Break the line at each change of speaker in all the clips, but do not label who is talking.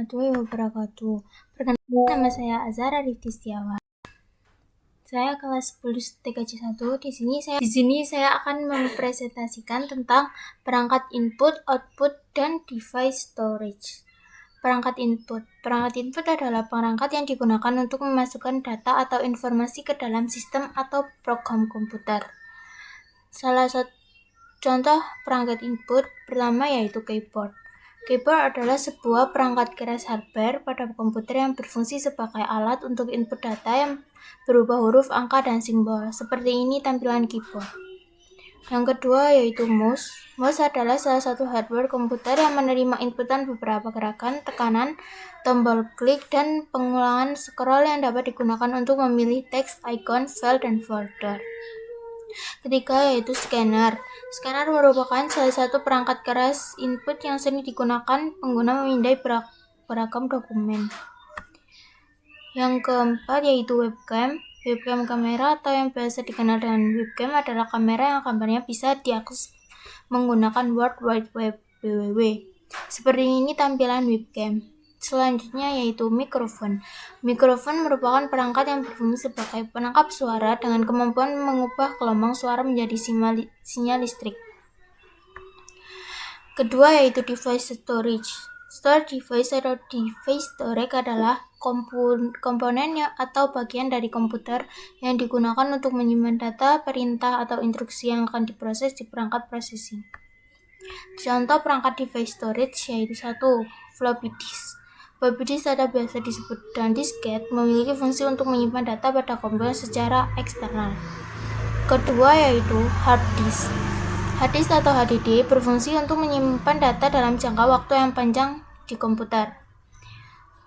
warahmatullahi wabarakatuh. Perkenalkan, nama saya Azhara Rifti Setiawan. Saya kelas 10 TKJ 1. Di sini saya akan mempresentasikan tentang perangkat input, output, dan device storage. Perangkat input adalah perangkat yang digunakan untuk memasukkan data atau informasi ke dalam sistem atau program komputer. Salah satu contoh perangkat input pertama yaitu keyboard. Keyboard adalah sebuah perangkat keras hardware pada komputer yang berfungsi sebagai alat untuk input data yang berupa huruf, angka, dan simbol. Seperti ini tampilan keyboard. Yang kedua yaitu mouse. Mouse adalah salah satu hardware komputer yang menerima inputan beberapa gerakan, tekanan, tombol klik, dan pengulangan scroll yang dapat digunakan untuk memilih teks, icon, file, dan folder. Ketiga yaitu scanner. Scanner merupakan salah satu perangkat keras input yang sering digunakan pengguna memindai beragam dokumen. Yang keempat yaitu webcam. Webcam kamera atau yang biasa dikenal dengan webcam adalah kamera yang gambarnya bisa diakses menggunakan World Wide Web (WWW). Seperti ini tampilan webcam. Selanjutnya yaitu mikrofon. Mikrofon merupakan perangkat yang berfungsi sebagai penangkap suara dengan kemampuan mengubah gelombang suara menjadi sinyal listrik. Kedua yaitu device storage. Storage device atau device storage adalah komponen atau bagian dari komputer yang digunakan untuk menyimpan data, perintah, atau instruksi yang akan diproses di perangkat processing. Contoh perangkat device storage yaitu 1. Floppy disk. Floppy disk atau biasa disebut dengan disket memiliki fungsi untuk menyimpan data pada komputer secara eksternal. Kedua yaitu hard disk. Hard disk atau HDD berfungsi untuk menyimpan data dalam jangka waktu yang panjang di komputer.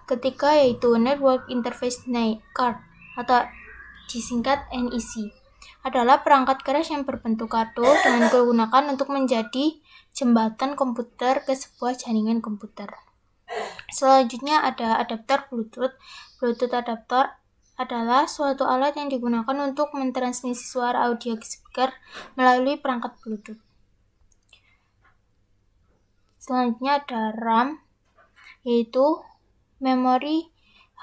Ketiga yaitu Network Interface Card atau disingkat NIC adalah perangkat keras yang berbentuk kartu dengan digunakan untuk menjadi jembatan komputer ke sebuah jaringan komputer. Selanjutnya ada adapter Bluetooth. Bluetooth adapter adalah suatu alat yang digunakan untuk mentransmisi suara audio ke speaker melalui perangkat Bluetooth. Selanjutnya ada RAM, yaitu memori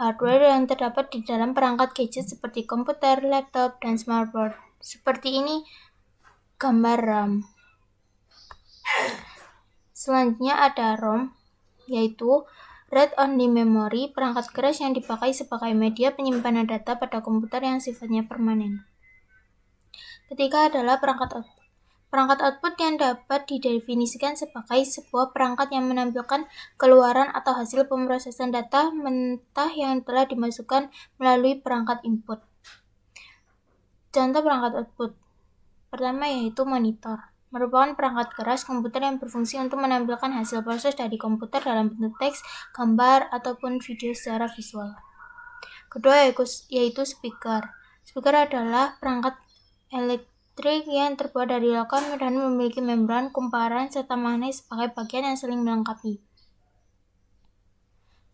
hardware yang terdapat di dalam perangkat gadget seperti komputer, laptop, dan smartphone. Seperti ini gambar RAM. Selanjutnya ada ROM, yaitu read-only memory, perangkat keras yang dipakai sebagai media penyimpanan data pada komputer yang sifatnya permanen. Ketiga adalah perangkat output. Perangkat output yang dapat didefinisikan sebagai sebuah perangkat yang menampilkan keluaran atau hasil pemrosesan data mentah yang telah dimasukkan melalui perangkat input. Contoh perangkat output pertama yaitu monitor. Merupakan perangkat keras komputer yang berfungsi untuk menampilkan hasil proses dari komputer dalam bentuk teks, gambar, ataupun video secara visual. Kedua yaitu speaker. Speaker adalah perangkat elektrik yang terbuat dari logam dan memiliki membran, kumparan, serta magnet sebagai bagian yang saling melengkapi.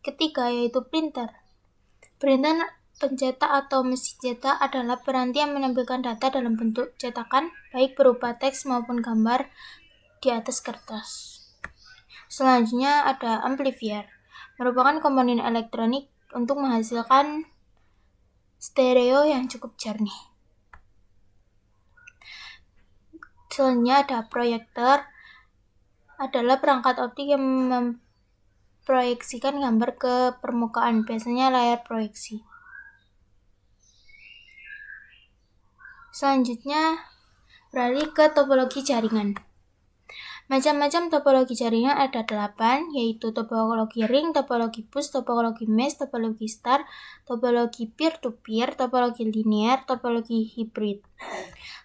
Ketiga yaitu printer. Printer pencetak atau mesin cetak adalah piranti yang menampilkan data dalam bentuk cetakan, baik berupa teks maupun gambar di atas kertas. Selanjutnya ada amplifier, merupakan komponen elektronik untuk menghasilkan stereo yang cukup jernih. Selanjutnya ada proyektor, adalah perangkat optik yang memproyeksikan gambar ke permukaan, biasanya layar proyeksi. Selanjutnya beralih ke topologi jaringan. Macam-macam topologi jaringan ada 8, yaitu topologi ring, topologi bus, topologi mesh, topologi star, topologi peer-to-peer, topologi linear, topologi hybrid.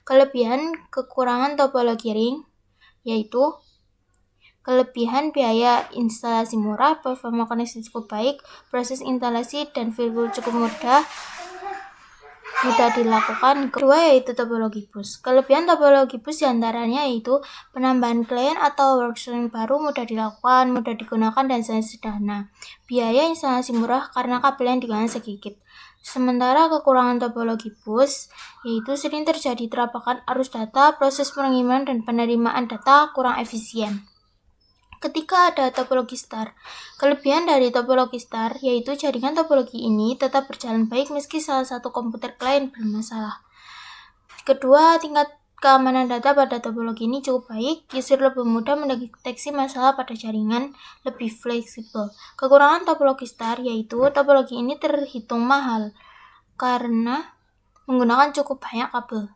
Kelebihan kekurangan topologi ring yaitu kelebihan biaya instalasi murah, performa koneksi cukup baik, proses instalasi dan firmware cukup mudah dilakukan. Kedua yaitu topologi bus. Kelebihan topologi bus diantaranya yaitu penambahan klien atau workstation baru mudah dilakukan, mudah digunakan, dan sangat sederhana. Biaya instalasi murah karena kabel yang digunakan sedikit. Sementara kekurangan topologi bus yaitu sering terjadi terapakan arus data, proses pengiriman dan penerimaan data kurang efisien. Ketika ada topologi star, kelebihan dari topologi star yaitu jaringan topologi ini tetap berjalan baik meski salah satu komputer klien bermasalah. Kedua, tingkat keamanan data pada topologi ini cukup baik, user lebih mudah mendeteksi masalah pada jaringan, lebih fleksibel. Kekurangan topologi star yaitu topologi ini terhitung mahal karena menggunakan cukup banyak kabel.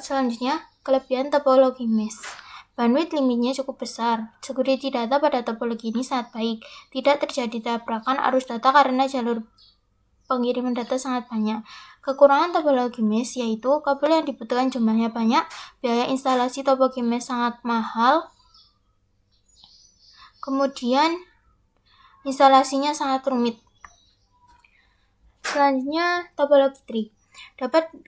Selanjutnya, kelebihan topologi mesh. Bandwidth limitnya cukup besar. Security data pada topologi ini sangat baik. Tidak terjadi tabrakan arus data karena jalur pengiriman data sangat banyak. Kekurangan topologi mesh yaitu kabel yang dibutuhkan jumlahnya banyak, biaya instalasi topologi mesh sangat mahal, kemudian instalasinya sangat rumit. Selanjutnya, topologi tree.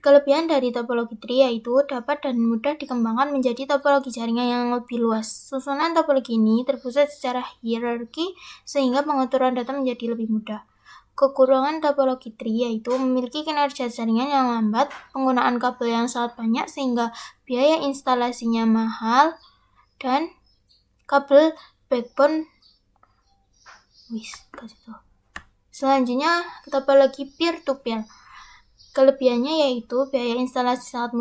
Kelebihan dari topologi tree yaitu dapat dan mudah dikembangkan menjadi topologi jaringan yang lebih luas. Susunan topologi ini terpusat secara hierarki sehingga pengaturan data menjadi lebih mudah. Kekurangan topologi tree yaitu memiliki kinerja jaringan yang lambat, penggunaan kabel yang sangat banyak sehingga biaya instalasinya mahal, dan kabel backbone. Selanjutnya, topologi peer-to-peer. Kelebihannya yaitu biaya instalasi sangat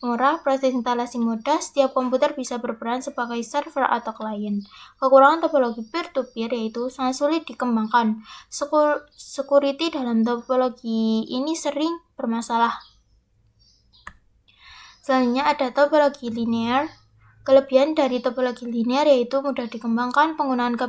murah, proses instalasi mudah, setiap komputer bisa berperan sebagai server atau klien. Kekurangan topologi peer-to-peer yaitu sangat sulit dikembangkan. Security dalam topologi ini sering bermasalah. Selanjutnya ada topologi linear. Kelebihan dari topologi linear yaitu mudah dikembangkan, penggunaan kabel